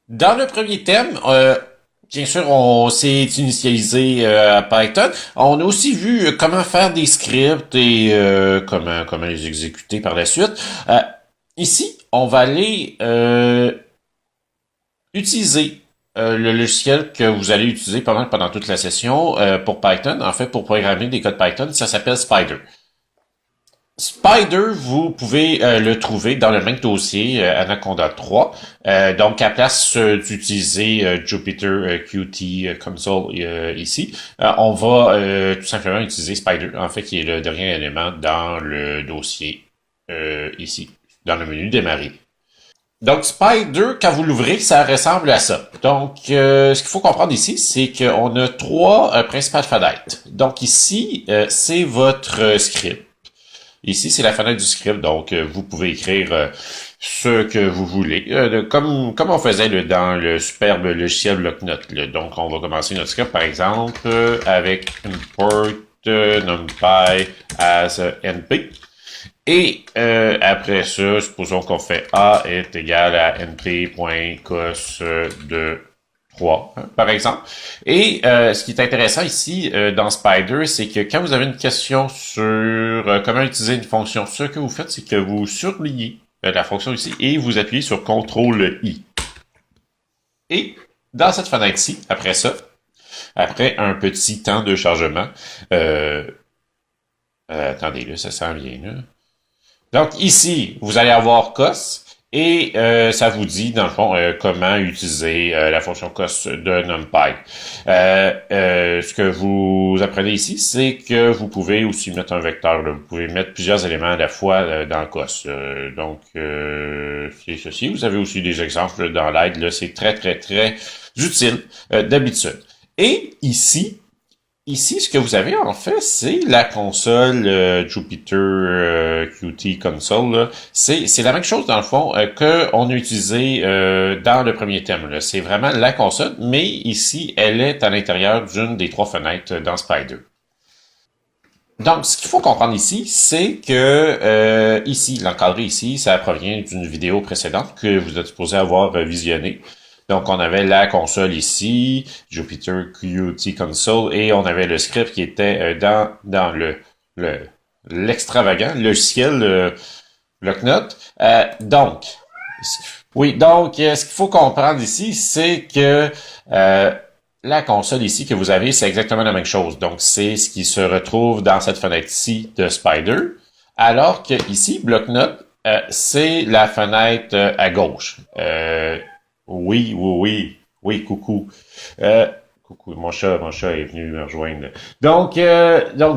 Dans le premier thème, bien sûr, on s'est initialisé à Python. On a aussi vu comment faire des scripts et comment les exécuter par la suite. Ici, on va aller utiliser le logiciel que vous allez utiliser pendant toute la session pour Python. En fait, pour programmer des codes Python, ça s'appelle Spider. Spider, vous pouvez le trouver dans le même dossier Anaconda 3. Donc, à place d'utiliser Jupyter Qt Console ici, on va tout simplement utiliser Spider, en fait, qui est le dernier élément dans le dossier ici, dans le menu démarrer. Donc, Spider, quand vous l'ouvrez, ça ressemble à ça. Donc, ce qu'il faut comprendre ici, c'est qu'on a trois principales fenêtres. Donc, ici, c'est votre script. Ici, c'est la fenêtre du script, donc vous pouvez écrire ce que vous voulez, comme on faisait dans le superbe logiciel Blocknote. Donc, on va commencer notre script, par exemple, avec import numpy as np. Et après ça, supposons qu'on fait a est égal à np.cos de 3, hein, par exemple. Et ce qui est intéressant ici dans Spider, c'est que quand vous avez une question sur comment utiliser une fonction, ce que vous faites, c'est que vous surlignez la fonction ici et vous appuyez sur CTRL-I. Et dans cette fenêtre-ci, après ça, après un petit temps de chargement, attendez, là, ça s'en vient, là. Donc ici, vous allez avoir cos et ça vous dit, dans le fond, comment utiliser la fonction cos de NumPy. Ce que vous apprenez ici, c'est que vous pouvez aussi mettre un vecteur. Là. Vous pouvez mettre plusieurs éléments à la fois dans cos. Donc, c'est ceci. Vous avez aussi des exemples dans l'aide. Là, c'est très, très, très utile d'habitude. Et ici, ce que vous avez en fait, c'est la console Jupyter Qt Console. C'est la même chose dans le fond qu'on a utilisé dans le premier thème. C'est vraiment la console, mais ici, elle est à l'intérieur d'une des trois fenêtres dans Spider. Donc, ce qu'il faut comprendre ici, c'est que ici, l'encadré ici, ça provient d'une vidéo précédente que vous êtes supposé avoir visionnée. Donc, on avait la console ici, Jupyter Qt Console, et on avait le script qui était dans l'extravagant logiciel Blocknote. Donc, ce qu'il faut comprendre ici, c'est que la console ici que vous avez, c'est exactement la même chose. Donc, c'est ce qui se retrouve dans cette fenêtre-ci de Spider, alors que ici, Blocknote, c'est la fenêtre à gauche. Oui, coucou. Coucou, mon chat est venu me rejoindre. Donc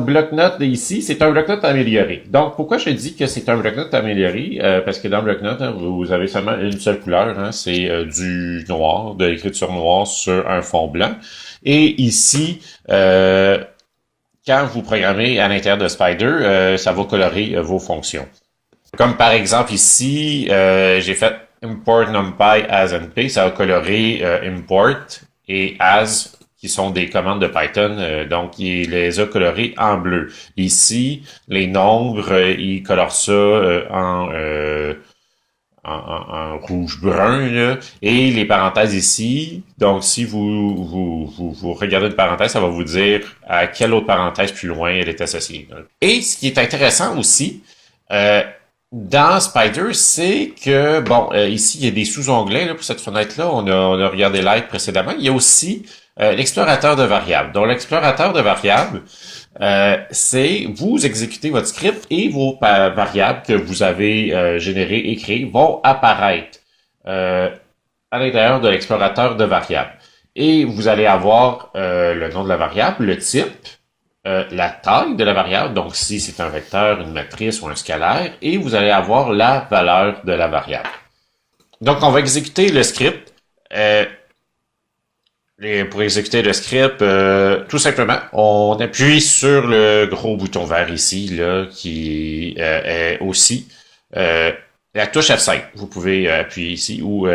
Blocknote ici, c'est un Blocknote amélioré. Donc, pourquoi je dis que c'est un Blocknote amélioré? Parce que dans Blocknote, hein, vous avez seulement une seule couleur, hein, c'est du noir, de l'écriture noire sur un fond blanc. Et ici, quand vous programmez à l'intérieur de Spider, ça va colorer vos fonctions. Comme par exemple ici, j'ai fait import numpy as np, ça va colorer import et as, qui sont des commandes de Python, donc il les a colorés en bleu. Ici, les nombres, il colore ça en rouge-brun, là. Et les parenthèses ici, donc si vous regardez une parenthèse, ça va vous dire à quelle autre parenthèse plus loin elle est associée. Et ce qui est intéressant aussi, dans Spider, c'est que, ici, il y a des sous-onglets là, pour cette fenêtre-là. On a regardé l'aide précédemment. Il y a aussi l'explorateur de variables. Donc, l'explorateur de variables, c'est vous exécutez votre script et vos variables que vous avez générées et créées vont apparaître à l'intérieur de l'explorateur de variables. Et vous allez avoir le nom de la variable, le type, la taille de la variable, donc si c'est un vecteur, une matrice ou un scalaire, et vous allez avoir la valeur de la variable. Donc, on va exécuter le script. Pour exécuter le script, tout simplement, on appuie sur le gros bouton vert ici, là, qui est aussi la touche F5. Vous pouvez appuyer ici ou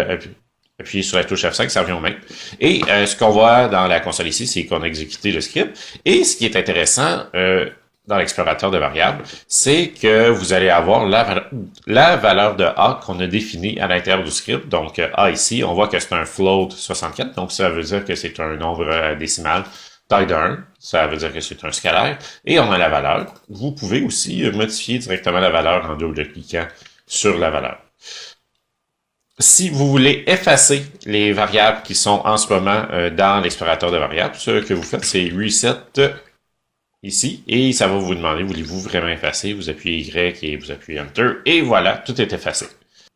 appuyer sur la touche F5, ça revient au même. Et ce qu'on voit dans la console ici, c'est qu'on a exécuté le script. Et ce qui est intéressant, dans l'explorateur de variables, c'est que vous allez avoir la valeur de A qu'on a définie à l'intérieur du script. Donc, A ici, on voit que c'est un float 64, donc ça veut dire que c'est un nombre décimal taille de 1, ça veut dire que c'est un scalaire, et on a la valeur. Vous pouvez aussi modifier directement la valeur en double-cliquant sur la valeur. Si vous voulez effacer les variables qui sont en ce moment dans l'explorateur de variables, ce que vous faites, c'est Reset ici, et ça va vous demander, voulez-vous vraiment effacer? Vous appuyez Y et vous appuyez Enter, et voilà, tout est effacé.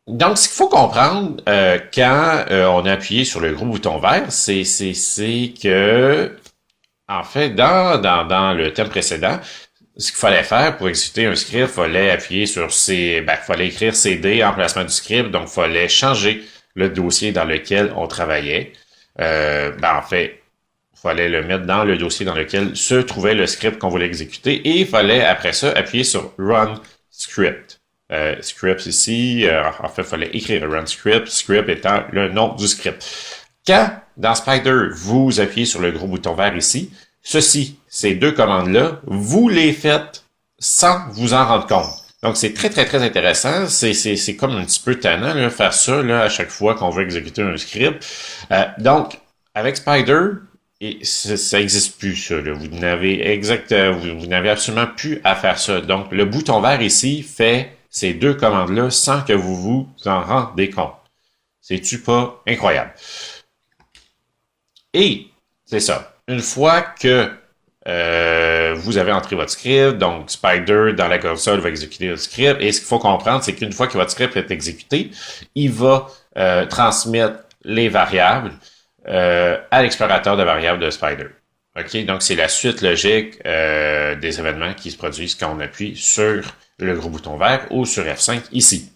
Donc, ce qu'il faut comprendre quand on a appuyé sur le gros bouton vert, c'est que, en fait, dans le thème précédent, ce qu'il fallait faire pour exécuter un script, il fallait appuyer sur fallait écrire CD, emplacement du script, donc il fallait changer le dossier dans lequel on travaillait. En fait, il fallait le mettre dans le dossier dans lequel se trouvait le script qu'on voulait exécuter et il fallait, après ça, appuyer sur Run Script. Script ici, en fait, il fallait écrire Run Script, script étant le nom du script. Quand, dans Spider, vous appuyez sur le gros bouton vert ici, ces deux commandes-là, vous les faites sans vous en rendre compte. Donc, c'est très, très, très intéressant. C'est comme un petit peu tannant, là, faire ça là, à chaque fois qu'on veut exécuter un script. Donc, avec Spider, ça n'existe plus, ça. Là. Vous n'avez absolument plus à faire ça. Donc, le bouton vert ici fait ces deux commandes-là sans que vous vous en rendez compte. C'est-tu pas incroyable? Et, c'est ça. Une fois que vous avez entré votre script, donc Spider dans la console va exécuter le script, et ce qu'il faut comprendre, c'est qu'une fois que votre script est exécuté, il va transmettre les variables à l'explorateur de variables de Spider. OK? Donc, c'est la suite logique des événements qui se produisent quand on appuie sur le gros bouton vert ou sur F5 ici.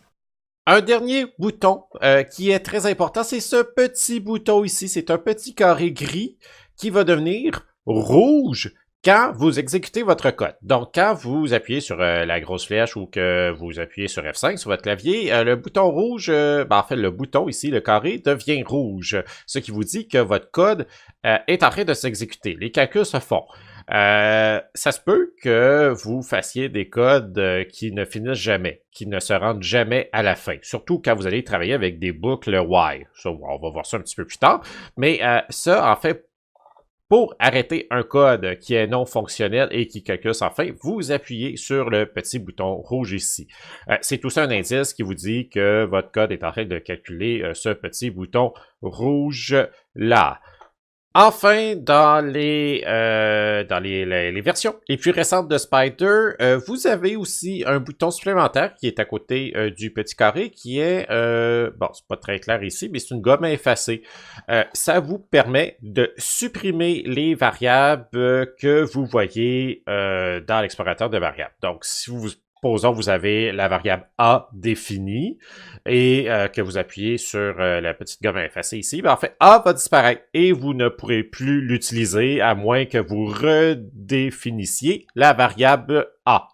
Un dernier bouton qui est très important, c'est ce petit bouton ici. C'est un petit carré gris qui va devenir rouge quand vous exécutez votre code. Donc, quand vous appuyez sur la grosse flèche ou que vous appuyez sur F5 sur votre clavier, le bouton rouge, en fait, le bouton ici, le carré, devient rouge. Ce qui vous dit que votre code est en train de s'exécuter. Les calculs se font. Ça se peut que vous fassiez des codes qui ne finissent jamais, qui ne se rendent jamais à la fin, surtout quand vous allez travailler avec des boucles while. Ça, on va voir ça un petit peu plus tard, mais ça, en fait, pour arrêter un code qui est non fonctionnel et qui calcule sans fin, vous appuyez sur le petit bouton rouge ici. C'est aussi un indice qui vous dit que votre code est en train de calculer ce petit bouton rouge là. Enfin, dans les versions les plus récentes de Spider, vous avez aussi un bouton supplémentaire qui est à côté du petit carré qui est, c'est pas très clair ici, mais c'est une gomme à effacer. Ça vous permet de supprimer les variables que vous voyez dans l'explorateur de variables. Donc, si supposons vous avez la variable A définie et que vous appuyez sur la petite gomme à effacer ici, en fait, A va disparaître et vous ne pourrez plus l'utiliser à moins que vous redéfinissiez la variable A.